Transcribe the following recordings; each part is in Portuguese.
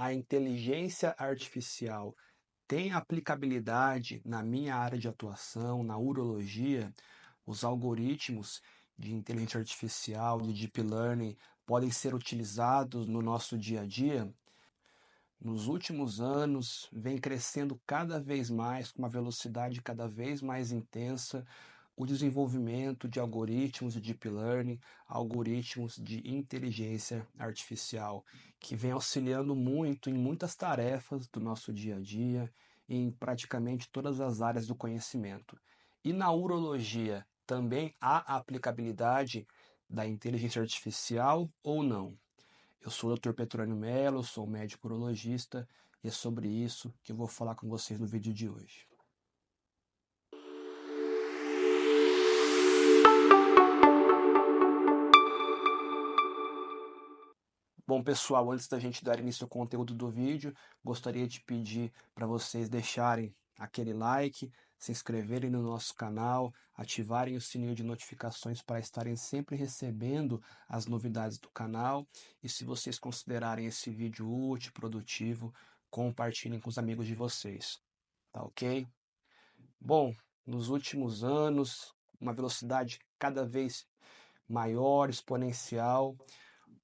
a inteligência artificial tem aplicabilidade na minha área de atuação, na urologia? Os algoritmos de inteligência artificial, de deep learning, podem ser utilizados no nosso dia a dia? Nos últimos anos, vem crescendo cada vez mais, com uma velocidade cada vez mais intensa, o desenvolvimento de algoritmos de deep learning, algoritmos de inteligência artificial, que vem auxiliando muito em muitas tarefas do nosso dia a dia, em praticamente todas as áreas do conhecimento. E na urologia, também há aplicabilidade da inteligência artificial ou não? Eu sou o Dr. Petrônio Mello, sou médico urologista e é sobre isso que eu vou falar com vocês no vídeo de hoje. Bom, pessoal, antes da gente dar início ao conteúdo do vídeo, gostaria de pedir para vocês deixarem aquele like, se inscreverem no nosso canal, ativarem o sininho de notificações para estarem sempre recebendo as novidades do canal. E se vocês considerarem esse vídeo útil, produtivo, compartilhem com os amigos de vocês, tá ok? Bom, nos últimos anos, uma velocidade cada vez maior, exponencial,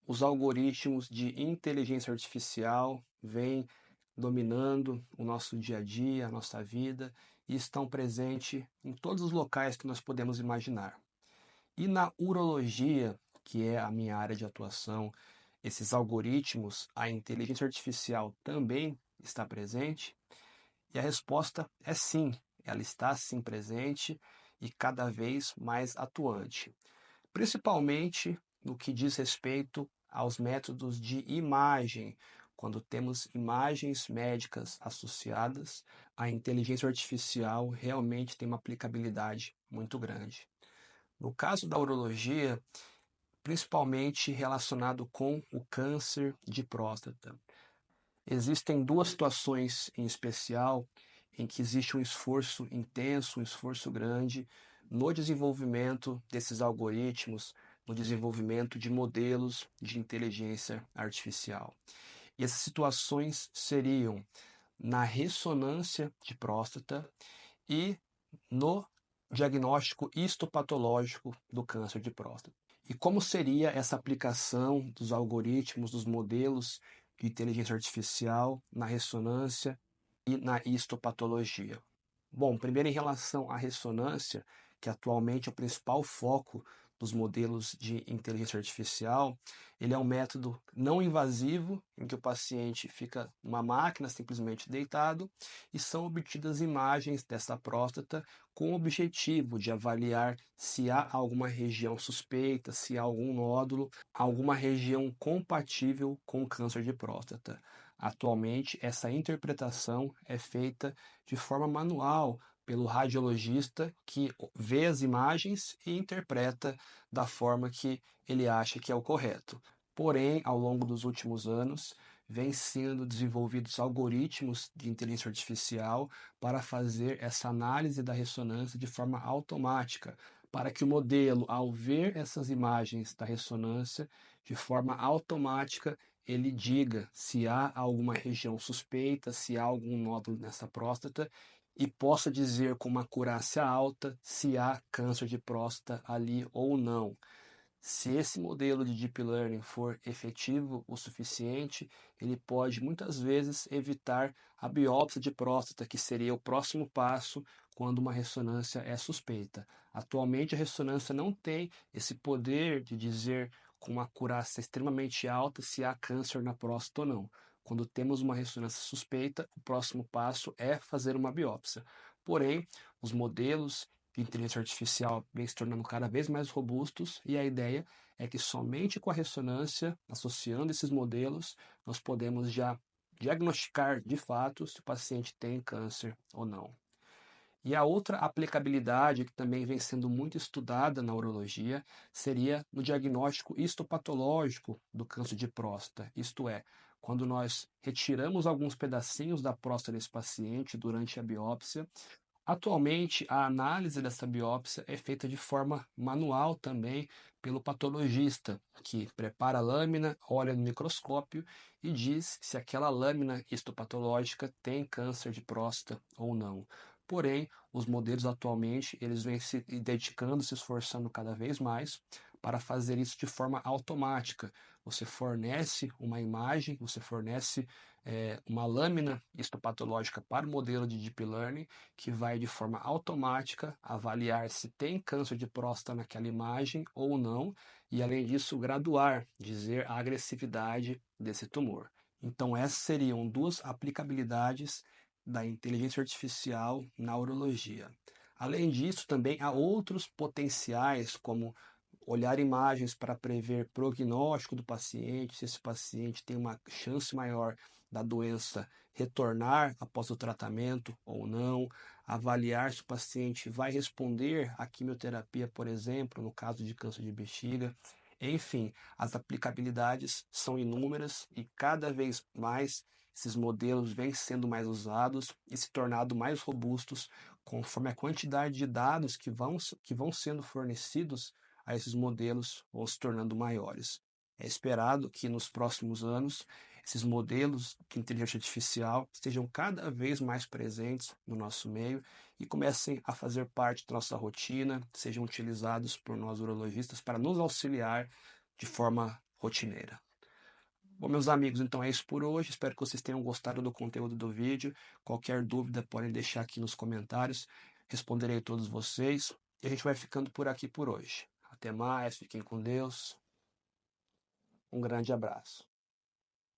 os algoritmos de inteligência artificial vêm dominando o nosso dia a dia, a nossa vida, e estão presentes em todos os locais que nós podemos imaginar. E na urologia, que é a minha área de atuação, esses algoritmos, a inteligência artificial também está presente? E a resposta é sim, ela está sim presente e cada vez mais atuante, principalmente no que diz respeito aos métodos de imagem. Quando temos imagens médicas associadas, a inteligência artificial realmente tem uma aplicabilidade muito grande. No caso da urologia, principalmente relacionado com o câncer de próstata, existem duas situações em especial em que existe um esforço intenso, um esforço grande no desenvolvimento desses algoritmos, no desenvolvimento de modelos de inteligência artificial. E essas situações seriam na ressonância de próstata e no diagnóstico histopatológico do câncer de próstata. E como seria essa aplicação dos algoritmos, dos modelos de inteligência artificial na ressonância e na histopatologia? Bom, primeiro em relação à ressonância, que atualmente é o principal foco dos modelos de inteligência artificial, ele é um método não invasivo, em que o paciente fica numa máquina simplesmente deitado e são obtidas imagens dessa próstata com o objetivo de avaliar se há alguma região suspeita, se há algum nódulo, alguma região compatível com câncer de próstata. Atualmente, essa interpretação é feita de forma manual pelo radiologista que vê as imagens e interpreta da forma que ele acha que é o correto. Porém, ao longo dos últimos anos, vem sendo desenvolvidos algoritmos de inteligência artificial para fazer essa análise da ressonância de forma automática, para que o modelo, ao ver essas imagens da ressonância, de forma automática, ele diga se há alguma região suspeita, se há algum nódulo nessa próstata e possa dizer com uma acurácia alta se há câncer de próstata ali ou não. Se esse modelo de deep learning for efetivo o suficiente, ele pode muitas vezes evitar a biópsia de próstata, que seria o próximo passo quando uma ressonância é suspeita. Atualmente, a ressonância não tem esse poder de dizer com uma acurácia extremamente alta se há câncer na próstata ou não. Quando temos uma ressonância suspeita, o próximo passo é fazer uma biópsia. Porém, os modelos de inteligência artificial vem se tornando cada vez mais robustos e a ideia é que somente com a ressonância, associando esses modelos, nós podemos já diagnosticar de fato se o paciente tem câncer ou não. E a outra aplicabilidade que também vem sendo muito estudada na urologia seria no diagnóstico histopatológico do câncer de próstata, isto é, quando nós retiramos alguns pedacinhos da próstata desse paciente durante a biópsia, Atualmente, a análise dessa biópsia é feita de forma manual também pelo patologista, que prepara a lâmina, olha no microscópio e diz se aquela lâmina histopatológica tem câncer de próstata ou não. Porém, os modelos atualmente, eles vêm se dedicando, se esforçando cada vez mais para fazer isso de forma automática. Você fornece uma imagem, você fornece uma lâmina histopatológica para o modelo de Deep Learning, que vai de forma automática avaliar se tem câncer de próstata naquela imagem ou não, e além disso, graduar, dizer a agressividade desse tumor. Então, essas seriam duas aplicabilidades da inteligência artificial na urologia. Além disso, também há outros potenciais, como olhar imagens para prever prognóstico do paciente, se esse paciente tem uma chance maior da doença retornar após o tratamento ou não, avaliar se o paciente vai responder à quimioterapia, por exemplo, no caso de câncer de bexiga. Enfim, as aplicabilidades são inúmeras e cada vez mais esses modelos vêm sendo mais usados e se tornando mais robustos conforme a quantidade de dados que vão sendo fornecidos a esses modelos vão se tornando maiores. É esperado que nos próximos anos esses modelos de inteligência artificial estejam cada vez mais presentes no nosso meio e comecem a fazer parte da nossa rotina, sejam utilizados por nós urologistas para nos auxiliar de forma rotineira. Bom, meus amigos, então é isso por hoje. Espero que vocês tenham gostado do conteúdo do vídeo. Qualquer dúvida podem deixar aqui nos comentários. Responderei a todos vocês. E a gente vai ficando por aqui por hoje. Até mais, fiquem com Deus. Um grande abraço.